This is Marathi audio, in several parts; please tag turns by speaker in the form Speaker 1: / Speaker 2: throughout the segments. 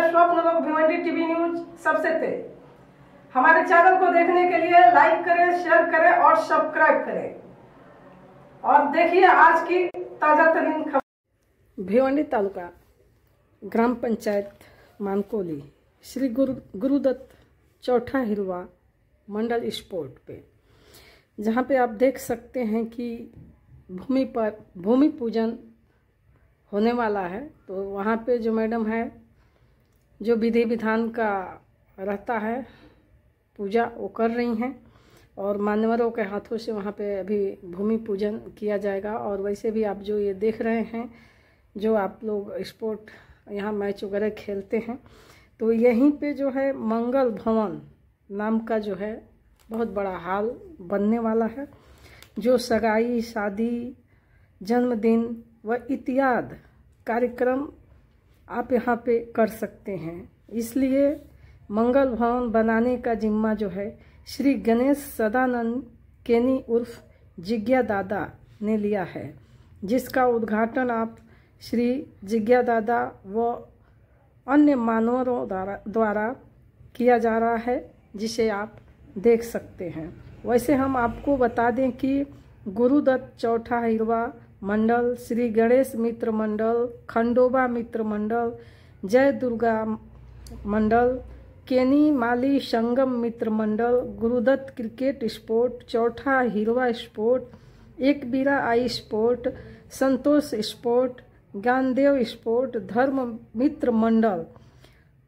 Speaker 1: स्वप्न लोग भिवंडी टीवी न्यूज सबसे तेज। हमारे चैनल को देखने के लिए लाइक करें, शेयर करें और सब्सक्राइब करें और देखिए आज की ताजा तरीन खबर। भिवंडी तालुका ग्राम पंचायत मानकोली श्री गुरुदत्त चौथा हिरवा मंडल स्पोर्ट पे, जहाँ पे आप देख सकते हैं कि भूमि पूजन होने वाला है। तो वहाँ पे जो मैडम है, जो विधि विधान का रहता है पूजा, वो कर रही हैं और मान्यवरों के हाथों से वहाँ पे अभी भूमि पूजन किया जाएगा। और वैसे भी आप जो ये देख रहे हैं, जो आप लोग स्पोर्ट यहाँ मैच वगैरह खेलते हैं, तो यहीं पे जो है मंगल भवन नाम का जो है बहुत बड़ा हॉल बनने वाला है, जो सगाई, शादी, जन्मदिन व इत्यादि कार्यक्रम आप यहाँ पे कर सकते हैं। इसलिए मंगल भवन बनाने का जिम्मा जो है श्री गणेश सदानंद केनी उर्फ जिज्ञा दादा ने लिया है, जिसका उद्घाटन आप श्री जिज्ञा दादा व अन्य मानवरों द्वारा किया जा रहा है, जिसे आप देख सकते हैं। वैसे हम आपको बता दें कि गुरुदत्त चौथा हिरवा मंडल, श्री गणेश मित्र मंडल, खंडोबा मित्र मंडल, जय दुर्गा मंडल, केनी माली संगम मित्र मंडल, गुरुदत्त क्रिकेट स्पोर्ट, चौथा हिरवा स्पोर्ट, एक बीरा आई sport, Santosh sport, Dnyandev sport, Dharma Mitra मंडल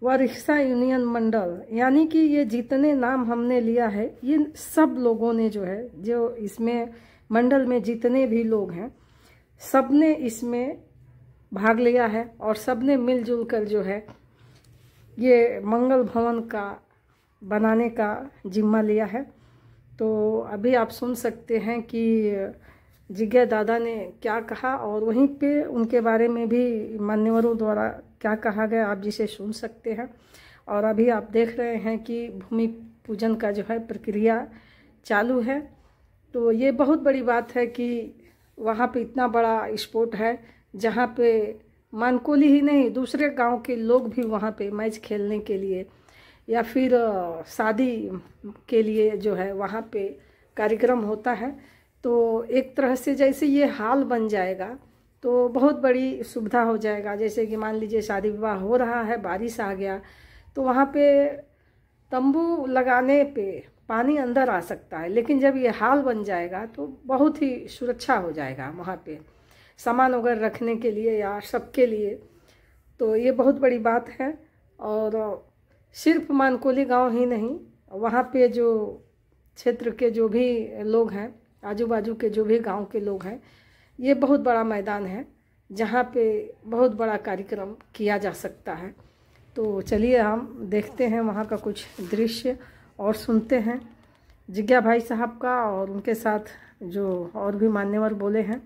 Speaker 1: व रिक्शा यूनियन मंडल, यानी कि ये जितने नाम हमने लिया है, ये सब लोगों ने जो है, जो इसमें मंडल में जितने भी लोग हैं, सबने इसमें भाग लिया है और सबने मिलजुल कर जो है ये मंगल भवन का बनाने का जिम्मा लिया है। तो अभी आप सुन सकते हैं कि जिज्ञा दादा ने क्या कहा और वहीं पे उनके बारे में भी मान्यवरों द्वारा क्या कहा गया, आप जिसे सुन सकते हैं। और अभी आप देख रहे हैं कि भूमि पूजन का जो है प्रक्रिया चालू है। तो ये बहुत बड़ी बात है कि वहाँ पे इतना बड़ा स्पोर्ट है, जहाँ पे मानकोली ही नहीं, दूसरे गांव के लोग भी वहाँ पे मैच खेलने के लिए या फिर शादी के लिए जो है वहाँ पे कार्यक्रम होता है। तो एक तरह से जैसे ये हाल बन जाएगा तो बहुत बड़ी सुविधा हो जाएगा। जैसे कि मान लीजिए शादी विवाह हो रहा है, बारिश आ गया, तो वहाँ पे तंबू लगाने पे पानी अंदर आ सकता है, लेकिन जब ये हाल बन जाएगा तो बहुत ही सुरक्षा हो जाएगा वहाँ पे सामान वगैरह रखने के लिए या सबके लिए। तो ये बहुत बड़ी बात है। और सिर्फ मानकोली गांव ही नहीं, वहाँ पे जो क्षेत्र के जो भी लोग हैं, आजू बाजू के जो भी गांव के लोग हैं, ये बहुत बड़ा मैदान है जहाँ पे बहुत बड़ा कार्यक्रम किया जा सकता है। तो चलिए हम देखते हैं वहाँ का कुछ दृश्य और सुनते हैं जिज्ञा भाई साहब का और उनके साथ जो और भी मान्यवर बोले हैं।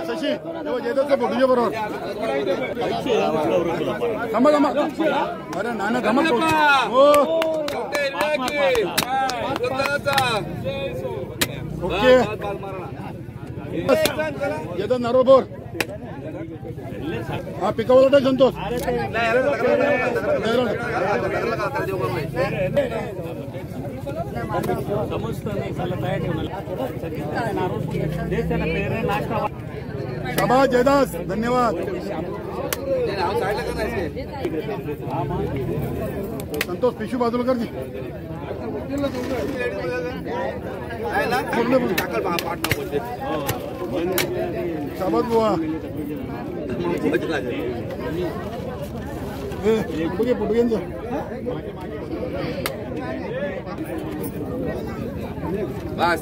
Speaker 2: शशि बरोबर अरे नाना गमत ओके येतात नरोबर हा पिकवला संतोष शाबाश जयदास, धन्यवाद। संतोष पिशू बाजूला कर दी। शाबाश बुवा, पुढे बस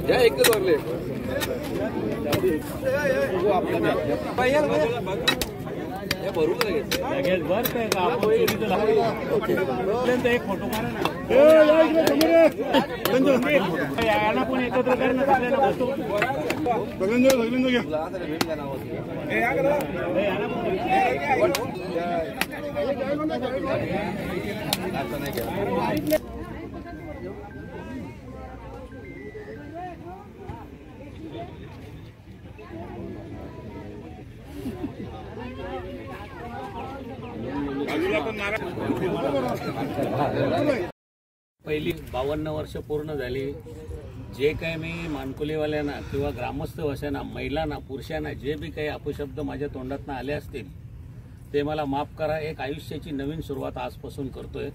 Speaker 2: या एकच वरले हे भरून
Speaker 3: लगेच बर काय का आपण चोरीचं लागलं एक फोटो काढा ना याला पण एकत्र करणं आपल्याला वस्तू पहिली 52 वर्ष पूर्ण झाली. जे काही मी मानकुलीवाल्यांना किंवा ग्रामस्थ वशांना, महिलांना, पुरुषांना जे बी काही अपशब्द माझ्या तोंडातून आले असतील ते मला माफ करा. एक आयुष्याची नवीन सुरुवात आजपासून करतोय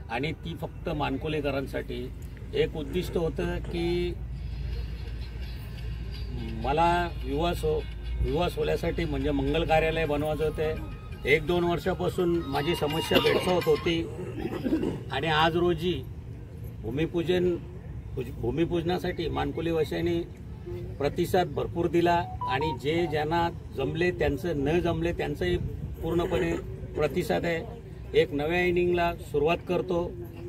Speaker 3: आणि ती फक्त मानकुलीकरांसाठी. एक उद्दिष्ट होतं की मला विवाह सोहळ्यासाठी म्हणजे मंगल कार्यालय बनवायचं होतं. 1-2 वर्षापासून माझी समस्या भेडसावत होती आणि आज रोजी भूमिपूजनासाठी मानकुली वशांनी प्रतिसाद भरपूर दिला आणि जे ज्यांना जमले त्यांचं न जमले त्यांचंही पूर्णपणे प्रतिसाद आहे. एक नव्या इनिंगला सुरुवात करतो.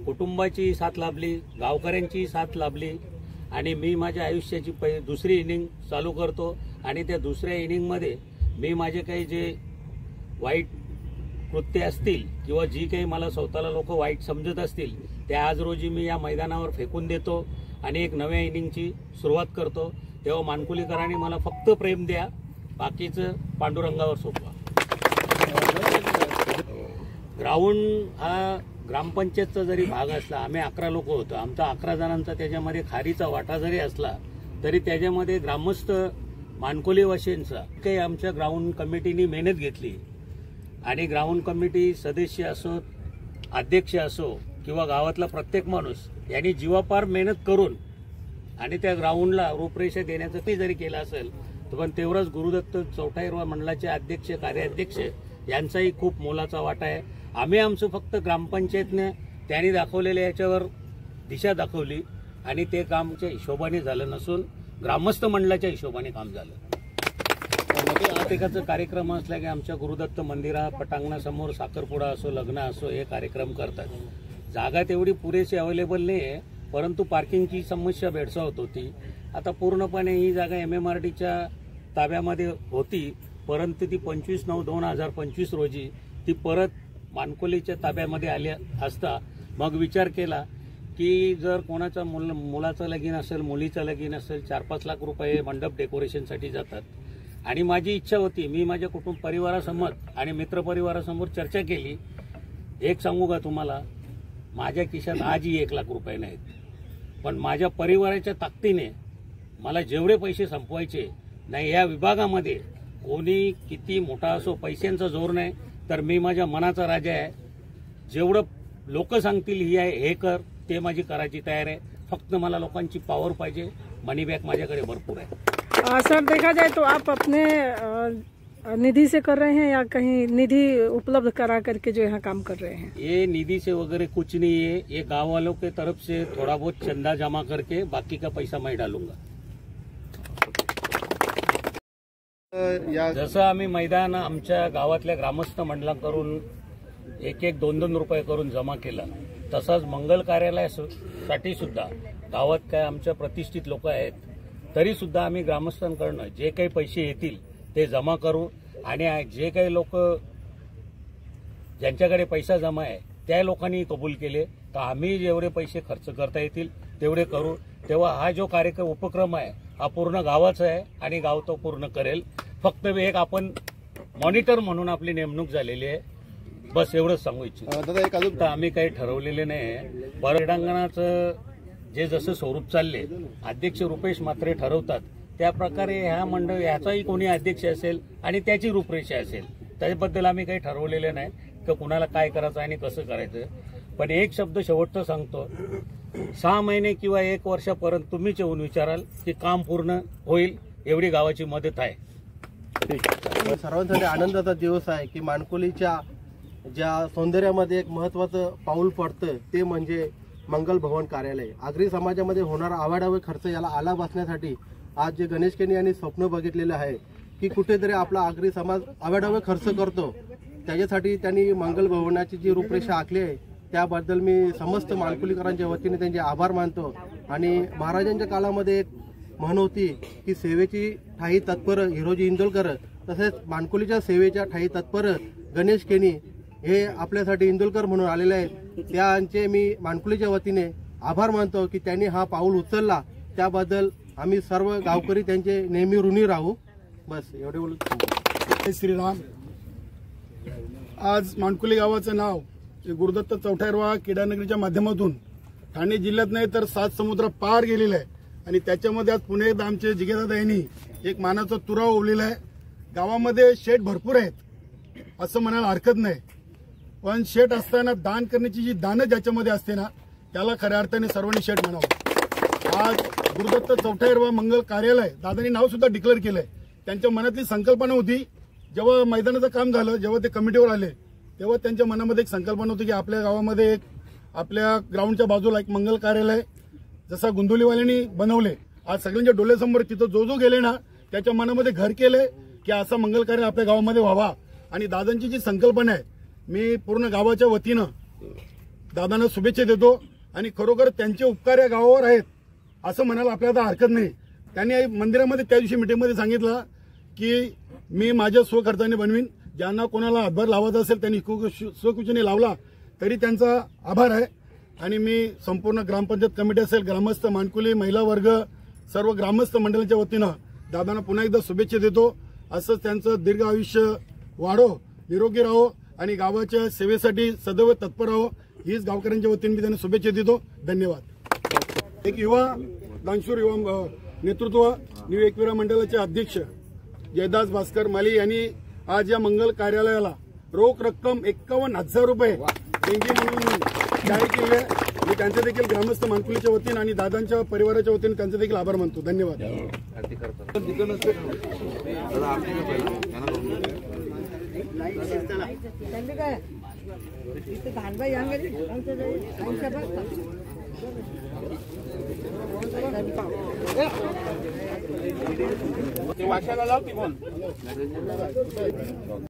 Speaker 3: कुटुंबाची साथ लाभली, गावकऱ्यांची साथ लाभली आणि मी माझ्या आयुष्याची दुसरी इनिंग चालू करतो आणि त्या दुसऱ्या इनिंगमध्ये मी माझे काही जे वाईट कृत्य असतील किंवा जी काही मला स्वतःला लोक वाईट समजत असतील ते आज रोजी मी या मैदानावर फेकून देतो आणि एक नव्या इनिंगची सुरुवात करतो. तेव्हा मानकुलीकरांनी मला फक्त प्रेम द्या, बाकीचं पांडुरंगावर सोपवा. ग्राउंड हा ग्रामपंचायतचा जरी भाग असला, आम्ही 11 लोक होतो, आमचा 11 जणांचा त्याच्यामध्ये खारीचा वाटा जरी असला तरी त्याच्यामध्ये ग्रामस्थ मानकुली वशांचा काही आमच्या ग्राउंड कमिटीनी मेहनत घेतली आणि ग्राउंड कमिटी सदस्य असो, अध्यक्ष असो किंवा गावातला प्रत्येक माणूस यांनी जीवापार मेहनत करून आणि त्या ग्राउंडला रूपरेषा देण्याचं ते जरी केलं असेल तर पण तेवढंच गुरुदत्त चौठाईरवा मंडळाचे अध्यक्ष, कार्याध्यक्ष यांचाही खूप मोलाचा वाटा आहे. आम्ही आमचं फक्त ग्रामपंचायतने त्यांनी दाखवलेल्या याच्यावर दिशा दाखवली आणि ते कामच्या हिशोबाने झालं नसून ग्रामस्थ मंडळाच्या हिशोबाने काम झालं. प्रत्येकाचा कार्यक्रम असला की आमच्या गुरुदत्त मंदिरा पटांगणासमोर साखरपुडा असो, लग्न असो हे कार्यक्रम करतात. जागा तेवढी पुरेशी अवेलेबल नाही आहे, परंतु पार्किंगची समस्या भेडसावत होती. आता पूर्णपणे ही जागा MMRDच्या ताब्यामध्ये होती, परंतु ती 25/9/2025 रोजी ती परत मानकुलीच्या ताब्यामध्ये आली असता मग विचार केला की जर कोणाचा मुलाचं लगीन असेल, मुलीचं लगीन असेल, 4-5 लाख रुपये मंडप डेकोरेशनसाठी जातात आणि माझी इच्छा होती, मी माझ्या कुटुंब परिवारासमोर आणि मित्रपरिवारासमोर चर्चा केली. एक सांगू का तुम्हाला, माझ्या खिशात आजही 1 लाख रुपये नाहीत, पण माझ्या परिवाराच्या ताकदीने मला जेवढे पैसे संपवायचे नाही, या विभागामध्ये कोणी किती मोठा असो पैशांचा जोर नाही, तर मी माझ्या मनाचा राजा आहे. जेवढं लोक सांगतील ही आहे हे कर, ते माझी करायची तयार आहे. फक्त मला लोकांची पॉवर पाहिजे. मनी बॅग माझ्याकडे भरपूर आहे.
Speaker 1: सर, देखा जाए तो आप अपने निधि से कर रहे हैं या कहीं निधि उपलब्ध करा करके जो यहाँ काम कर रहे हैं?
Speaker 3: ये निधि से वगैरह कुछ नहीं है, ये गांव वालों के तरफ से थोड़ा बहुत चंदा जमा करके बाकी का पैसा मैं डालूंगा. जसं आम्ही मैदान आमच्या गावातल्या ग्रामस्थ मंडळाकडून 1-2 रुपये करून जमा केला, तसाच मंगल कार्यालयासाठी सुद्धा गावात काय आमच्या प्रतिष्ठित लोक आहेत तरी सुद्धा आम्ही ग्रामस्थांकडून जे काही पैसे येतील ते जमा करू आणि जे काही लोक ज्यांच्याकडे पैसा जमा आहे त्या लोकांनी कबूल केले तर आम्ही जेवढे पैसे खर्च करता येतील तेवढे करू. तेव्हा हा जो कार्यक्रम उपक्रम आहे हा पूर्ण गावाचा आहे आणि गाव तो पूर्ण करेल. फक्त एक आपण मॉनिटर म्हणून आपली नेमणूक झालेली आहे, बस एवढंच सांगू इच्छितो. दादा, एक अजून आम्ही काही ठरवलेले नाही. क्रीडांगणाचं जे जसं स्वरूप चालले, अध्यक्ष रुपेश म्हात्रे ठरवतात त्या प्रकारे ह्या मंडळ ह्याचाही कोणी अध्यक्ष असेल आणि त्याची रूपरेषा असेल, त्याच्याबद्दल आम्ही काही ठरवलेले नाही की कुणाला काय करायचं आणि कसं करायचं. पण एक शब्द शेवटचा सांगतो, 6 महिने किंवा 1 वर्षापर्यंत तुम्हीच येऊन विचाराल की काम पूर्ण होईल एवढी गावाची मदत आहे.
Speaker 4: सर्वांसाठी आनंदाचा दिवस आहे की मानकुलीच्या ज्या सौंदर्यामध्ये एक महत्वाचं पाऊल पडतं ते म्हणजे मंगल भवन कार्यालय. आगरी समाजामध्ये होणारा आवाडावे खर्च याला आला बसण्यासाठी आज जे गणेश केनी यांनी स्वप्न बघितलेलं आहे की कुठेतरी आपला आगरी समाज आवाडावे खर्च करतो त्याच्यासाठी त्यांनी मंगल भवनाची जी रूपरेषा आखली आहे त्याबद्दल मी समस्त मानकुलीकरांच्या वतीने त्यांचे आभार मानतो। आणि महाराजांच्या काळामध्ये एक म्हण होती की सेवेची ठाई तत्पर हिरोजी इंदोलकर, तसेच मानकुलीच्या सेवेच्या ठाई तत्पर गणेश केनी हे आपल्यासाठी इंदोलकर म्हणून आलेले आहेत। त्यांचे मी मानकुलीच्या वतीने आभार मानतो की त्यांनी हा पाऊल उचलला, त्याबद्दल आम्ही सर्व गावकरी त्यांचे नेहमी ऋणी राहू। बस एवढे बोलून
Speaker 2: जय श्रीराम। आज मानकुली गावाचं नाव गुरुदत्त चौठारवा क्रीडानगरीच्या माध्यमातून ठाणे जिल्ह्यात नाही तर 7 समुद्र पार गेलेलं आहे आणि त्याच्यामध्ये आज पुणे एकदा आमचे जिगेदादा यांनी एक मानाचा तुरा ओवलेला आहे। गावामध्ये शेत भरपूर आहेत असं म्हणायला हरकत नाही, पण शेत असताना दान करण्याची जी दानं ज्याच्यामध्ये असते ना त्याला खऱ्या अर्थाने सर्वांनी शेत म्हणावं। आज गुरुदत्त चौठारवा मंगल कार्यालय दादांनी नाव सुद्धा डिक्लेअर केलंय। त्यांच्या मनातली संकल्पना होती, जेव्हा मैदानाचं काम झालं, जेव्हा ते कमिटीवर आले तेव्हा त्यांच्या मनामध्ये एक संकल्पना होती की आपल्या गावामध्ये एक आपल्या ग्राउंडच्या बाजूला एक मंगल कार्यालय जसा गुंदोलीवाल्यांनी बनवले, आज सगळ्यांच्या डोळ्यासमोर तिथं जो गेले ना त्याच्या मनामध्ये घर केले की असा मंगल कार्य आपल्या गावामध्ये व्हावा। आणि दादांची जी संकल्पना आहे मी पूर्ण गावाच्या वतीनं दादांना शुभेच्छा देतो आणि खरोखर त्यांचे उपकार या गावावर आहेत असं म्हणायला आपल्याला हरकत नाही। त्यांनी मंदिरामध्ये त्या दिवशी मीटिंगमध्ये सांगितलं की मी माझ्या स्वखर्चाने बनवीन, ज्यांना कोणाला हातभार लावायचा असेल त्यांनी स्वखुशीने लावला तरी त्यांचा आभार आहे। आणि मी संपूर्ण ग्रामपंचायत कमिटी असेल, ग्रामस्थ, मानकुली महिला वर्ग, सर्व ग्रामस्थ मंडळाच्या वतीनं दादांना पुन्हा एकदा शुभेच्छा देतो। असंच त्यांचं दीर्घ आयुष्य वाढो, निरोगी राहो आणि गावाच्या सेवेसाठी सदैव तत्पर राहो हीच गावकऱ्यांच्या वतीने मी त्यांना शुभेच्छा देतो। धन्यवाद। एक युवा दानशूर युवा नेतृत्व न्यू एकविरा मंडळाचे अध्यक्ष जयदास भास्कर माली यांनी आज या मंगल कार्यालयाला रोख रक्कम 51,000 रुपये देणगी म्हणून जाहीर केली आहे। मी त्यांचे देखील ग्रामस्थ मानकुलीच्या वतीने आणि दादांच्या परिवाराच्या वतीने त्यांचे देखील आभार मानतो। धन्यवाद।
Speaker 3: वाशाला लाव ती कोण